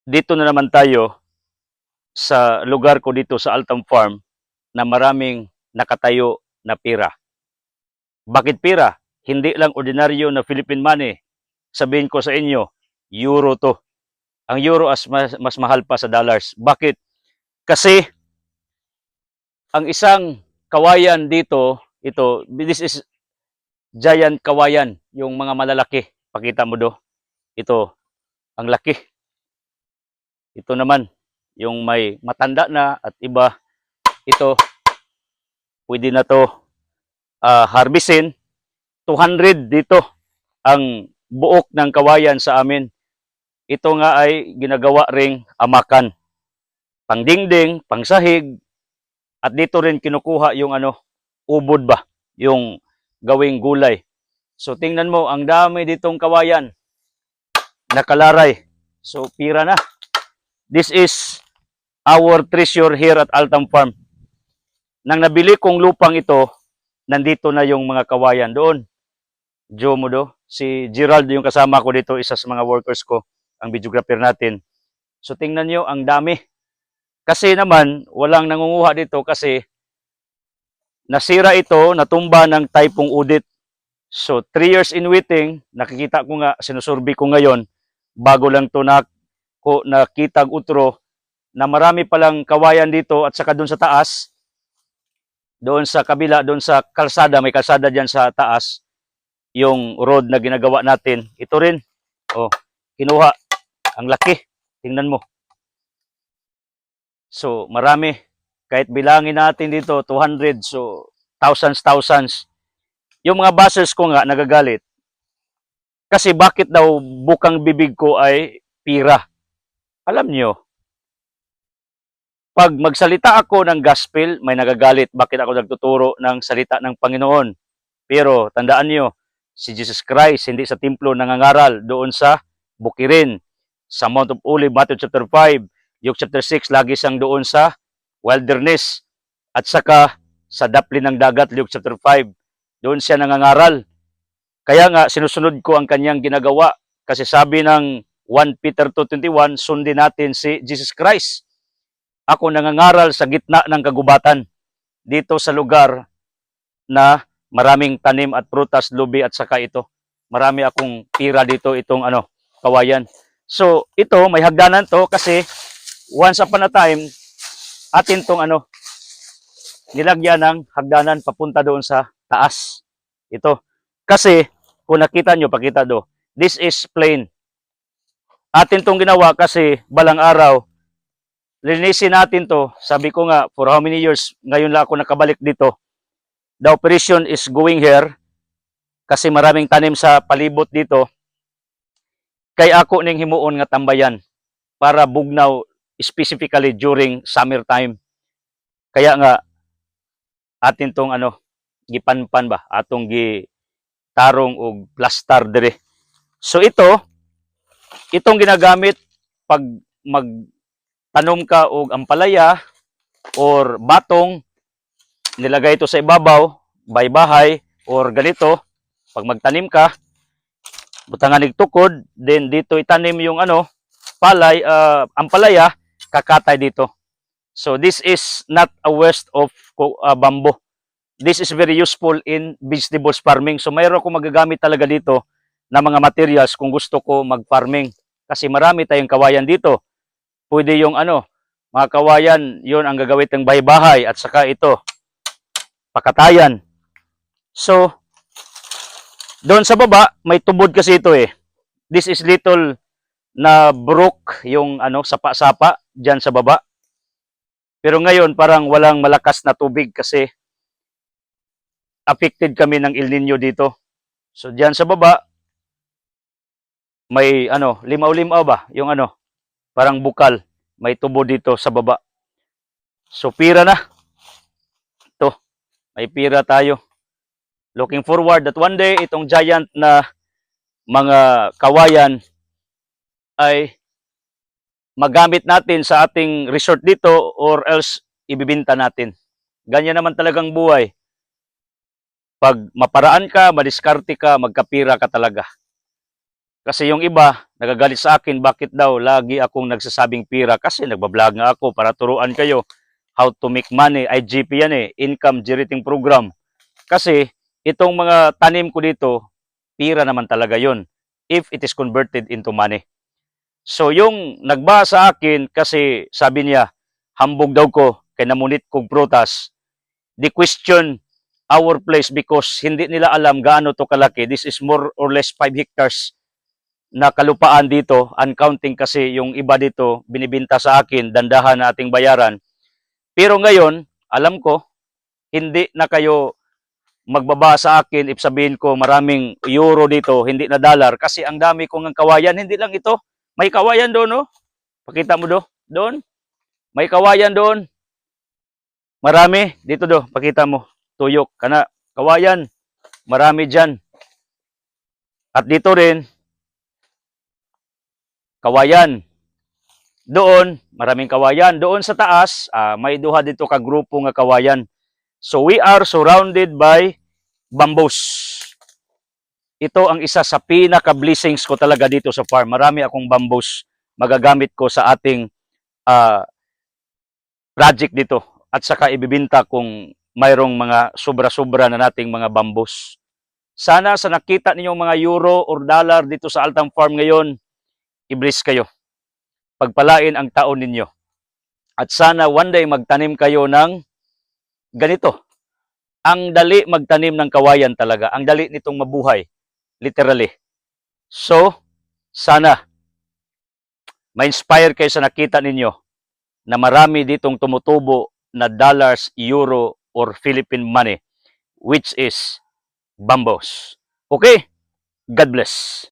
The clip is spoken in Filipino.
Dito na naman tayo sa lugar ko dito sa Altam Farm na maraming nakatayo na pira. Bakit pira? Hindi lang ordinaryo na Philippine money. Sabihin ko sa inyo, euro to. Ang euro as mas mahal pa sa dollars. Bakit? Kasi ang isang kawayan dito, this is giant kawayan, yung mga malalaki. Pakita mo do. Ito, ang laki. Ito naman, yung may matanda na at iba, ito, pwede na to harvestin. 200 dito ang buok ng kawayan sa amin. Ito nga ay ginagawa ring amakan. Pangdingding, pangsahig, at dito rin kinukuha yung ubod ba, yung gawing gulay. So tingnan mo, ang dami ditong kawayan, nakalaray. So pira na. This is our treasure here at Altam Farm. Nang nabili kong lupang ito, nandito na yung mga kawayan doon. Joe mo do. Si Gerald yung kasama ko dito, isa sa mga workers ko, ang videographer natin. So tingnan nyo, ang dami. Kasi naman, walang nangunguha dito kasi nasira ito, natumba ng Typhoon Udit. So 3 years in waiting, nakikita ko nga, sinusurvey ko ngayon, bago lang to nakitag utro, na marami palang kawayan dito at saka doon sa taas, doon sa kabila, doon sa kalsada, may kalsada dyan sa taas, yung road na ginagawa natin. Ito rin, oh, kinuha. Ang laki. Tingnan mo. So, marami. Kahit bilangin natin dito, 200. So, thousands. Yung mga bashers ko nga, nagagalit. Kasi bakit daw bukang bibig ko ay pira? Alam nyo, pag magsalita ako ng gospel, may nagagalit. Bakit ako nagtuturo ng salita ng Panginoon? Pero, tandaan nyo, si Jesus Christ, hindi sa templo nangangaral, doon sa bukirin, sa Mount of Olives, Matthew chapter 5, Luke chapter 6, lagi siyang doon sa wilderness, at saka sa dapli ng dagat, Luke chapter 5, doon siya nangangaral. Kaya nga, sinusunod ko ang kanyang ginagawa, kasi sabi ng 1 Peter 2:21, sundin natin si Jesus Christ. Ako nangangaral sa gitna ng kagubatan, dito sa lugar na maraming tanim at prutas, lubi at saka ito. Marami akong pira dito, itong kawayan. So, ito, may hagdanan to kasi once upon a time, atin tong nilagyan ng hagdanan papunta doon sa taas. Ito. Kasi, kung nakita nyo, pakita do, this is plain. Atin tong ginawa kasi balang araw, linisin natin to. Sabi ko nga, for how many years, ngayon lang ako nakabalik dito. The operation is going here kasi maraming tanim sa palibot dito. Kay ako ning himuon nga tambayan para bugnaw specifically during summer time. Kaya nga atin tong gipanpan ba atong gitarong og plaster dire. So itong ginagamit pag magtanom ka og ampalaya or batong, nilagay ito sa ibabaw, baybahay, or ganito, pag magtanim ka, butangan tukod, then dito itanim yung palay, ampalaya, kakatay dito. So this is not a waste of bamboo. This is very useful in vegetables farming. So mayroon akong magagamit talaga dito na mga materials kung gusto ko mag-farming. Kasi marami tayong kawayan dito. Pwede yung mga kawayan, yon ang gagawin ng bahay-bahay at saka ito, pakatayan. So, doon sa baba, may tubod kasi ito eh. This is little na brook, yung sapa-sapa dyan sa baba. Pero ngayon, parang walang malakas na tubig kasi affected kami ng El Nino dito. So, dyan sa baba, may limaw-limaw ba? Yung parang bukal. May tubo dito sa baba. So, pira na. Ito, may pira tayo. Looking forward that one day, itong giant na mga kawayan ay magamit natin sa ating resort dito or else ibibinta natin. Ganyan naman talagang buhay. Pag maparaan ka, madiskarte ka, magkapira ka talaga. Kasi yung iba, nagagalit sa akin, bakit daw lagi akong nagsasabing pira? Kasi nagbablog nga ako para turuan kayo how to make money. IGP yan eh, Income Generating Program. Kasi itong mga tanim ko dito, pira naman talaga yon if it is converted into money. So yung nagbasa sa akin kasi sabi niya, hambog daw ko, kay namunit kong prutas, they question our place because hindi nila alam gaano to kalaki. This is more or less 5 hectares na kalupaan dito, uncounting kasi yung iba dito binibinta sa akin, dandahan na ating bayaran. Pero ngayon, alam ko, hindi na kayo magbaba sa akin if sabihin ko maraming euro dito, hindi na dollar, kasi ang dami kong kawayan, hindi lang ito. May kawayan doon, no? Pakita mo doon. May kawayan doon. Marami. Dito pakita mo. Tuyok. Kana, kawayan. Marami dyan. At dito rin, kawayan. Doon, maraming kawayan. Doon sa taas, may duha dito ka grupo nga kawayan. So we are surrounded by bamboos. Ito ang isa sa pinaka-blessings ko talaga dito sa farm. Marami akong bamboos magagamit ko sa ating project dito. At saka ibibinta kung mayroong mga sobra-sobra na nating mga bamboos. Sana sa nakita ninyong mga euro or dollar dito sa Altam Farm ngayon, i-bless kayo. Pagpalain ang taon ninyo. At sana one day magtanim kayo ng ganito. Ang dali magtanim ng kawayan talaga. Ang dali nitong mabuhay. Literally. So, sana ma-inspire kayo sa nakita ninyo na marami ditong tumutubo na dollars, euro, or Philippine money, which is bamboos. Okay? God bless.